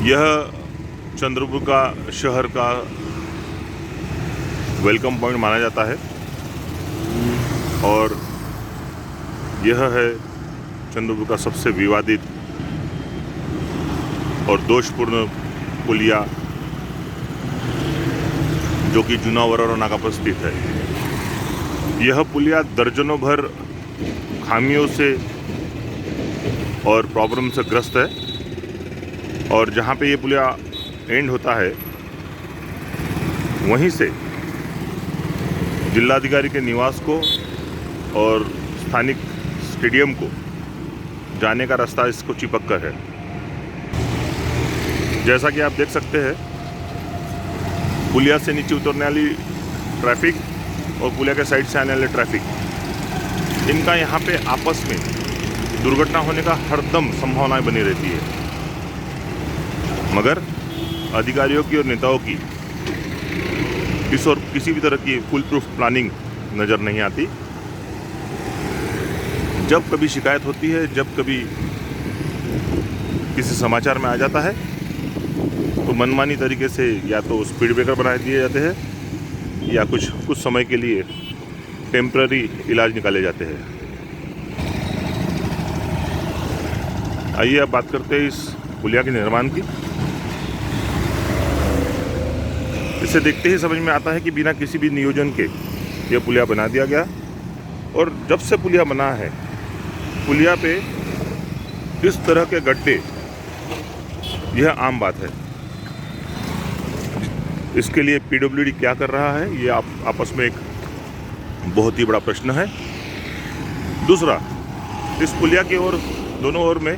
यह चंद्रपुर शहर का वेलकम पॉइंट माना जाता है और यह है चंद्रपुर का सबसे विवादित और दोषपूर्ण पुलिया जो कि जूना वरोरा नाका पर स्थित है। यह पुलिया दर्जनों भर खामियों से और प्रॉब्लम से ग्रस्त है और जहाँ पे ये पुलिया एंड होता है वहीं से जिलाधिकारी के निवास को और स्थानिक स्टेडियम को जाने का रास्ता इसको चिपक कर है। जैसा कि आप देख सकते हैं, पुलिया से नीचे उतरने वाली ट्रैफिक और पुलिया के साइड से आने वाले ट्रैफिक, इनका यहाँ पे आपस में दुर्घटना होने का हरदम संभावनाएं बनी रहती है, मगर अधिकारियों की और नेताओं की इस और किसी भी तरह की फुल प्रूफ प्लानिंग नज़र नहीं आती। जब कभी शिकायत होती है, जब कभी किसी समाचार में आ जाता है तो मनमानी तरीके से या तो स्पीड ब्रेकर बना दिए जाते हैं या कुछ समय के लिए टेम्पररी इलाज निकाले जाते हैं। आइए अब बात करते हैं इस पुलिया के निर्माण की। इसे देखते ही समझ में आता है कि बिना किसी भी नियोजन के यह पुलिया बना दिया गया और जब से पुलिया बना है, पुलिया पे इस तरह के गड्ढे यह आम बात है। इसके लिए पीडब्ल्यूडी क्या कर रहा है, ये आपस में एक बहुत ही बड़ा प्रश्न है। दूसरा, इस पुलिया की ओर दोनों ओर में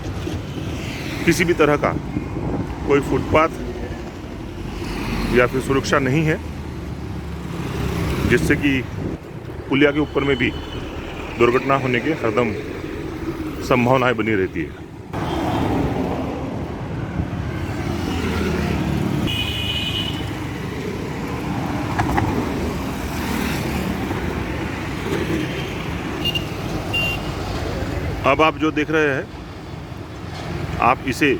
किसी भी तरह का कोई फुटपाथ या फिर सुरक्षा नहीं है, जिससे कि पुलिया के ऊपर में भी दुर्घटना होने की हरदम संभावनाएं बनी रहती है। अब आप जो देख रहे हैं, आप इसे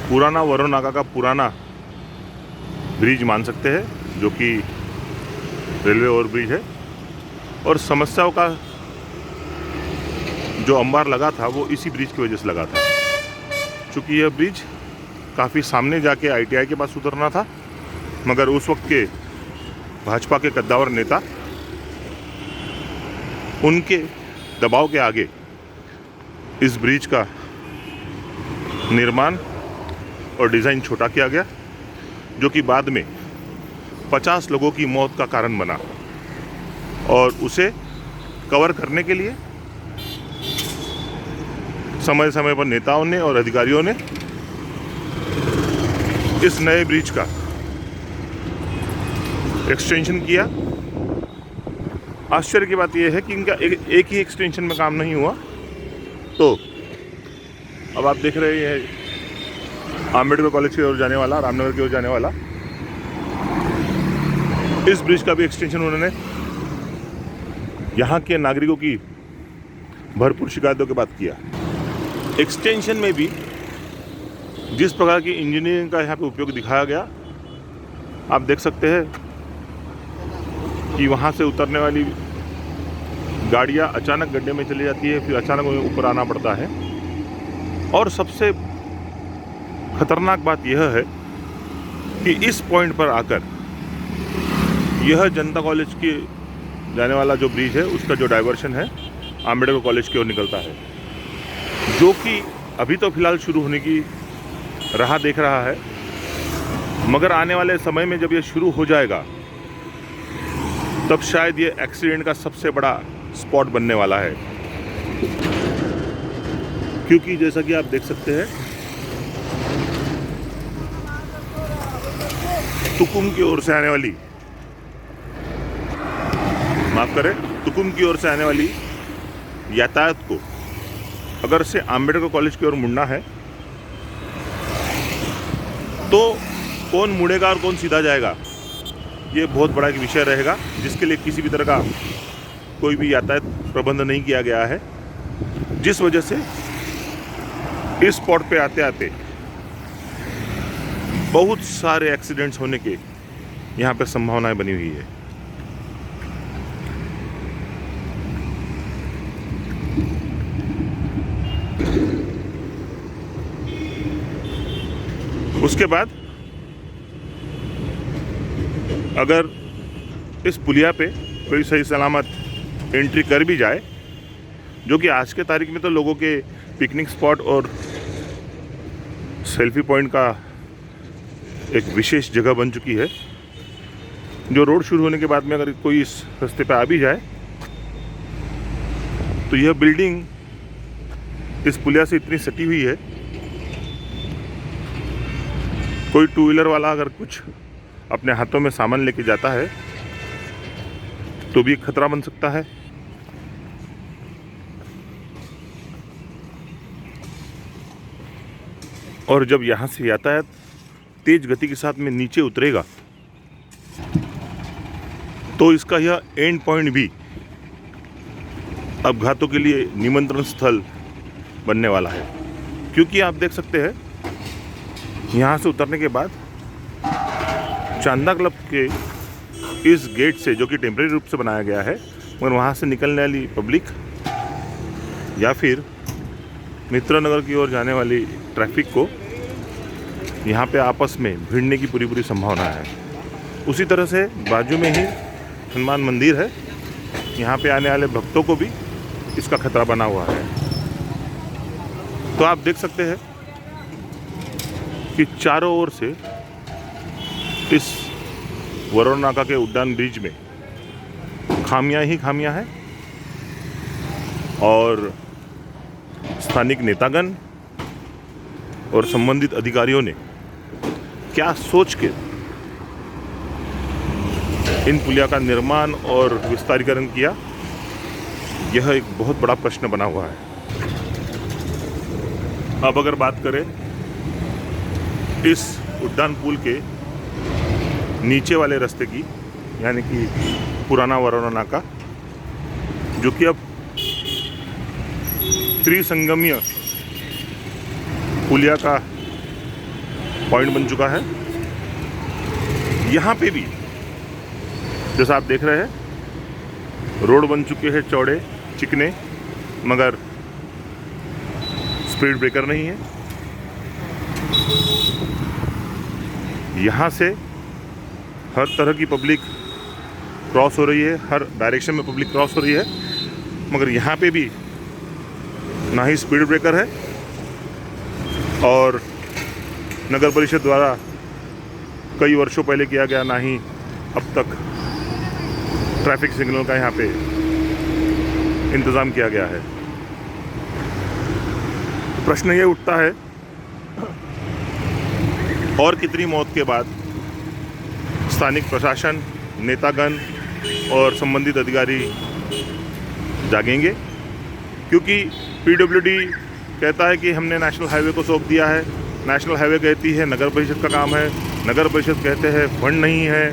पुराना वरोरा नाका का पुराना ब्रिज मान सकते हैं, जो कि रेलवे ओवरब्रिज है और समस्याओं का जो अंबार लगा था वो इसी ब्रिज की वजह से लगा था। चूँकि यह ब्रिज काफ़ी सामने जाके ITI के पास उतरना था, मगर उस वक्त के भाजपा के कद्दावर नेता उनके दबाव के आगे इस ब्रिज का निर्माण और डिज़ाइन छोटा किया गया, जो कि बाद में 50 लोगों की मौत का कारण बना। और उसे कवर करने के लिए समय समय पर नेताओं ने और अधिकारियों ने इस नए ब्रिज का एक्सटेंशन किया। आश्चर्य की बात यह है कि इनका एक ही एक्सटेंशन में काम नहीं हुआ। तो अब आप देख रहे हैं आम्बेडकर कॉलेज की ओर जाने वाला, रामनगर की ओर जाने वाला इस ब्रिज का भी एक्सटेंशन उन्होंने यहाँ के नागरिकों की भरपूर शिकायतों के बाद किया। एक्सटेंशन में भी जिस प्रकार की इंजीनियरिंग का यहाँ पे उपयोग दिखाया गया, आप देख सकते हैं कि वहाँ से उतरने वाली गाड़ियाँ अचानक गड्ढे में चली जाती है, फिर अचानक उन्हें ऊपर आना पड़ता है। और सबसे खतरनाक बात यह है कि इस पॉइंट पर आकर यह जनता कॉलेज के जाने वाला जो ब्रिज है, उसका जो डाइवर्शन है आम्बेडकर कॉलेज की ओर निकलता है, जो कि अभी तो फिलहाल शुरू होने की राह देख रहा है, मगर आने वाले समय में जब यह शुरू हो जाएगा तब शायद ये एक्सीडेंट का सबसे बड़ा स्पॉट बनने वाला है। क्योंकि जैसा कि आप देख सकते हैं, तुकुम की ओर से आने वाली, माफ करें, तुकुम की ओर से आने वाली यातायात को अगर से आम्बेडकर कॉलेज की ओर मुड़ना है तो कौन मुड़ेगा और कौन सीधा जाएगा, ये बहुत बड़ा एक विषय रहेगा, जिसके लिए किसी भी तरह का कोई भी यातायात प्रबंध नहीं किया गया है, जिस वजह से इस स्पॉट पे आते आते बहुत सारे एक्सीडेंट्स होने के यहाँ पे संभावनाएं बनी हुई है। उसके बाद अगर इस पुलिया पे कोई सही सलामत एंट्री कर भी जाए, जो कि आज के तारीख में तो लोगों के पिकनिक स्पॉट और सेल्फी पॉइंट का एक विशेष जगह बन चुकी है, जो रोड शुरू होने के बाद में अगर कोई इस रास्ते पे आ भी जाए तो यह बिल्डिंग इस पुलिया से इतनी सटी हुई है, कोई टू व्हीलर वाला अगर कुछ अपने हाथों में सामान लेके जाता है तो भी खतरा बन सकता है। और जब यहाँ से यातायात तेज गति के साथ में नीचे उतरेगा तो इसका यह एंड पॉइंट भी अपघातों के लिए निमंत्रण स्थल बनने वाला है। क्योंकि आप देख सकते हैं यहाँ से उतरने के बाद चांदा क्लब के इस गेट से, जो कि टेम्परेरी रूप से बनाया गया है, मगर वहाँ से निकलने वाली पब्लिक या फिर मित्रनगर की ओर जाने वाली ट्रैफिक को यहाँ पे आपस में भिड़ने की पूरी संभावना है। उसी तरह से बाजू में ही हनुमान मंदिर है, यहाँ पे आने वाले भक्तों को भी इसका खतरा बना हुआ है। तो आप देख सकते हैं कि चारों ओर से इस वरुण नाका के उड्डान ब्रिज में खामियां ही खामियां हैं और स्थानिक नेतागण और संबंधित अधिकारियों ने क्या सोच के इन पुलिया का निर्माण और विस्तारीकरण किया, यह एक बहुत बड़ा प्रश्न बना हुआ है। अब अगर बात करें इस उड्डान पुल के नीचे वाले रास्ते की, यानी कि पुराना वरुण नाका, जो कि अब त्रिसंगमीय पुलिया का पॉइंट बन चुका है। यहाँ पे भी जैसा आप देख रहे हैं रोड बन चुके हैं चौड़े चिकने, मगर स्पीड ब्रेकर नहीं है। यहाँ से हर तरह की पब्लिक क्रॉस हो रही है, हर डायरेक्शन में पब्लिक क्रॉस हो रही है, मगर यहाँ पे भी ना ही स्पीड ब्रेकर है और नगर परिषद द्वारा कई वर्षों पहले किया गया ना ही अब तक ट्रैफिक सिग्नल का यहाँ पे इंतज़ाम किया गया है। तो प्रश्न ये उठता है, और कितनी मौत के बाद स्थानिक प्रशासन, नेतागण और संबंधित अधिकारी जागेंगे? क्योंकि पीडब्ल्यूडी कहता है कि हमने नेशनल हाईवे को सौंप दिया है, नेशनल हाईवे कहती है नगर परिषद का काम है, नगर परिषद कहते हैं फंड नहीं है,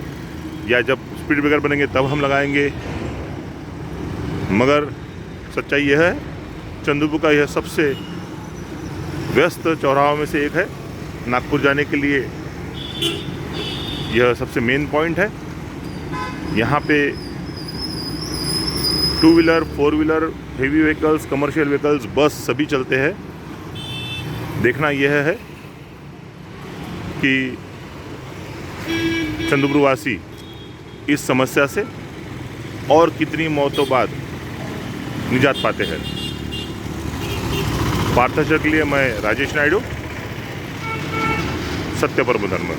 या जब स्पीड ब्रेकर बनेंगे तब हम लगाएंगे। मगर सच्चाई यह है, चंद्रपुर का यह सबसे व्यस्त चौराहों में से एक है। नागपुर जाने के लिए यह सबसे मेन पॉइंट है। यहाँ पे two wheeler, four wheeler, heavy vehicles, commercial vehicles, बस सभी चलते हैं। देखना यह है कि चंद्रपुर वासी इस समस्या से और कितनी मौतों बाद निजात पाते हैं। वार्ताचर के लिए मैं राजेश नायडू, सत्य परम धर्म।